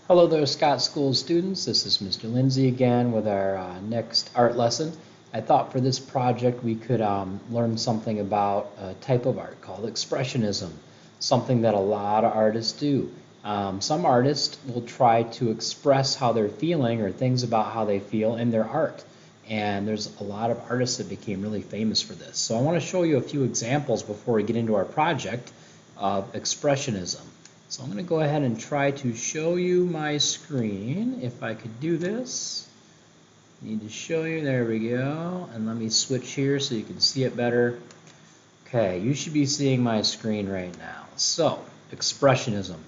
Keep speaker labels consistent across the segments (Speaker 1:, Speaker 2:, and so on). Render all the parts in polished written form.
Speaker 1: Hello there, Scott School students. This is Mr. Lindsay again with our next art lesson. I thought for this project we could learn something about a type of art called Expressionism, something that a lot of artists do. Some artists will try to express how they're feeling or things about how they feel in their art. And there's a lot of artists that became really famous for this. So I want to show you a few examples before we get into our project of Expressionism. So I'm going to go ahead and try to show you my screen. If I could do this, need to show you. There we go. And let me switch here so you can see it better. Okay, you should be seeing my screen right now. So, Expressionism.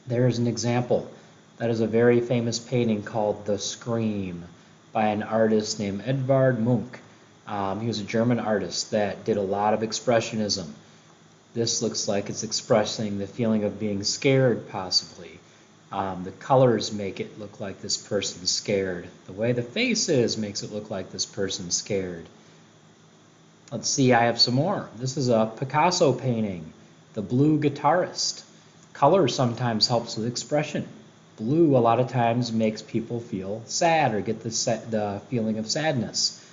Speaker 1: There's an example. That is a very famous painting called The Scream by an artist named Edvard Munch. He was a German artist that did a lot of Expressionism. This looks like it's expressing the feeling of being scared, possibly. The colors make it look like this person's scared. The way the face is makes it look like this person's scared. Let's see, I have some more. This is a Picasso painting, The Blue Guitarist. Color sometimes helps with expression. Blue a lot of times makes people feel sad or get the feeling of sadness.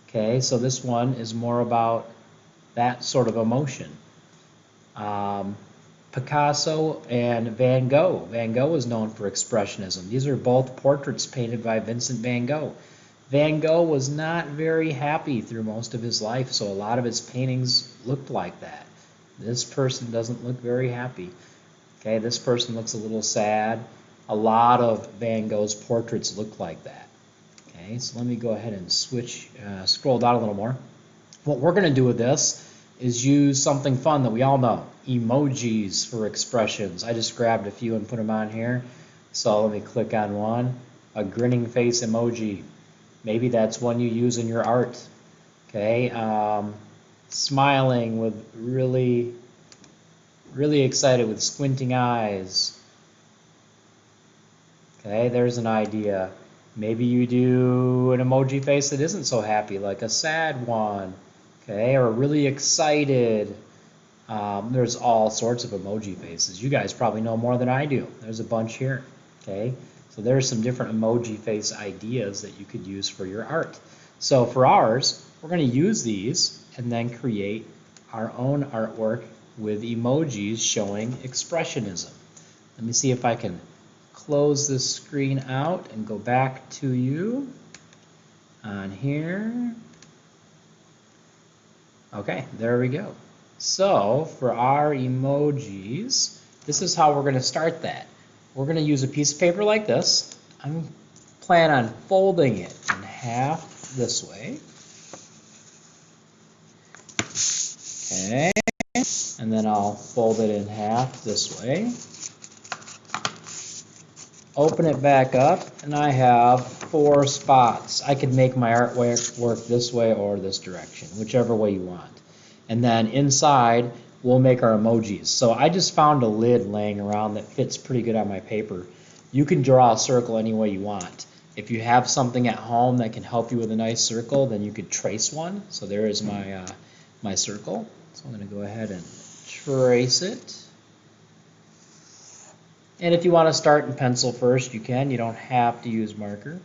Speaker 1: Okay, so this one is more about that sort of emotion. Picasso and Van Gogh. Van Gogh was known for Expressionism. These are both portraits painted by Vincent van Gogh. Van Gogh was not very happy through most of his life, so a lot of his paintings looked like that. This person doesn't look very happy. Okay, this person looks a little sad. A lot of Van Gogh's portraits look like that. Okay, so let me go ahead and scroll down a little more. What we're going to do with this is use something fun that we all know, emojis for expressions. I just grabbed a few and put them on here. So let me click on one, a grinning face emoji. Maybe that's one you use in your art. Okay, smiling with really excited with squinting eyes. Okay, there's an idea. Maybe you do an emoji face that isn't so happy, like a sad one. Okay, or really excited. There's all sorts of emoji faces. You guys probably know more than I do. There's a bunch here. Okay, so there's some different emoji face ideas that you could use for your art. So for ours, we're going to use these and then create our own artwork with emojis showing Expressionism. Let me see if I can close this screen out and go back to you on here. Okay, there we go. So for our emojis, this is how we're going to start that. We're going to use a piece of paper like this. I'm planning on folding it in half this way. Okay, and then I'll fold it in half this way. Open it back up, and I have 4 spots. I could make my artwork work this way or this direction, whichever way you want. And then inside, we'll make our emojis. So I just found a lid laying around that fits pretty good on my paper. You can draw a circle any way you want. If you have something at home that can help you with a nice circle, then you could trace one. So there is my, my circle. So I'm going to go ahead and trace it. And if you want to start in pencil first, you can. You don't have to use marker.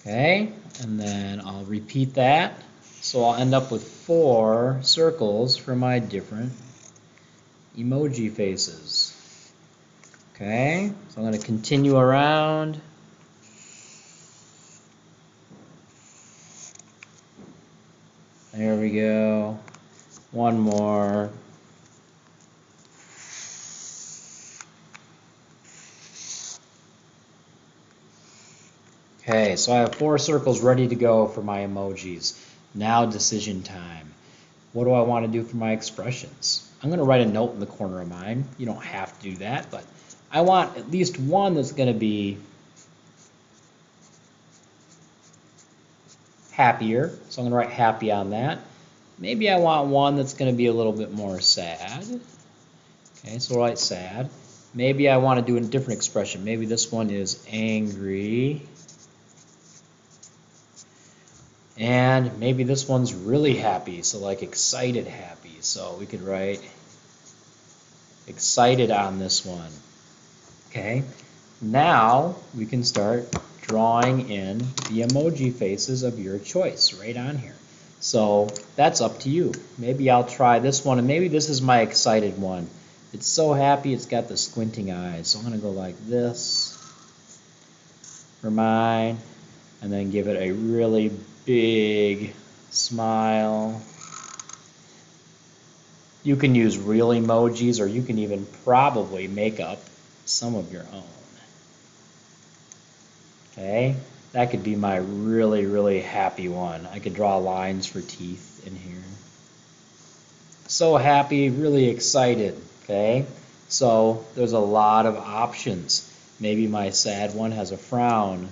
Speaker 1: Okay, and then I'll repeat that. So I'll end up with 4 circles for my different emoji faces. Okay, so I'm going to continue around. There we go. One more. Okay, so I have 4 circles ready to go for my emojis. Now decision time. What do I want to do for my expressions? I'm going to write a note in the corner of mine. You don't have to do that, but I want at least one that's going to be happier. So I'm going to write happy on that. Maybe I want one that's going to be a little bit more sad. Okay, so I'll write sad. Maybe I want to do a different expression. Maybe this one is angry. And maybe this one's really happy, so like excited happy. So we could write excited on this one. Okay, now we can start drawing in the emoji faces of your choice right on here. So that's up to you. Maybe I'll try this one, and maybe this is my excited one. It's so happy it's got the squinting eyes. So I'm going to go like this for mine, and then give it a really big smile. You can use real emojis, or you can even probably make up some of your own. Okay, that could be my really, really happy one. I could draw lines for teeth in here. So happy, really excited, okay? So there's a lot of options. Maybe my sad one has a frown.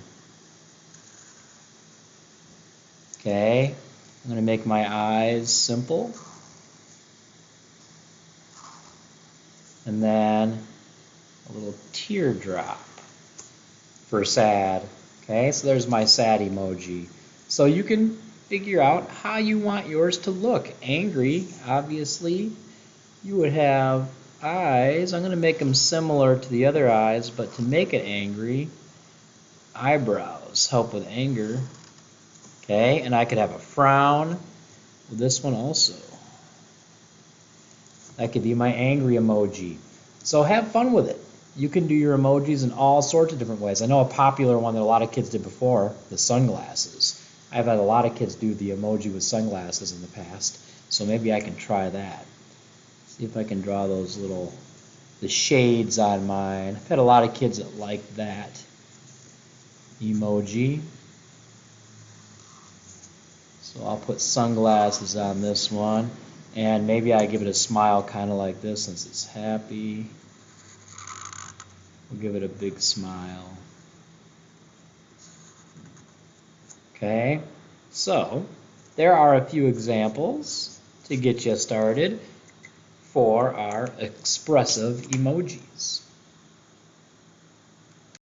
Speaker 1: Okay, I'm going to make my eyes simple. And then a little teardrop for sad. Okay, so there's my sad emoji. So you can figure out how you want yours to look. Angry, obviously, you would have eyes. I'm going to make them similar to the other eyes, but to make it angry, eyebrows help with anger. Okay, and I could have a frown with this one also. That could be my angry emoji. So have fun with it. You can do your emojis in all sorts of different ways. I know a popular one that a lot of kids did before, the sunglasses. I've had a lot of kids do the emoji with sunglasses in the past, so maybe I can try that. See if I can draw those the shades on mine. I've had a lot of kids that like that emoji. So I'll put sunglasses on this one, and maybe I give it a smile kind of like this since it's happy. We'll give it a big smile. Okay, so there are a few examples to get you started for our expressive emojis.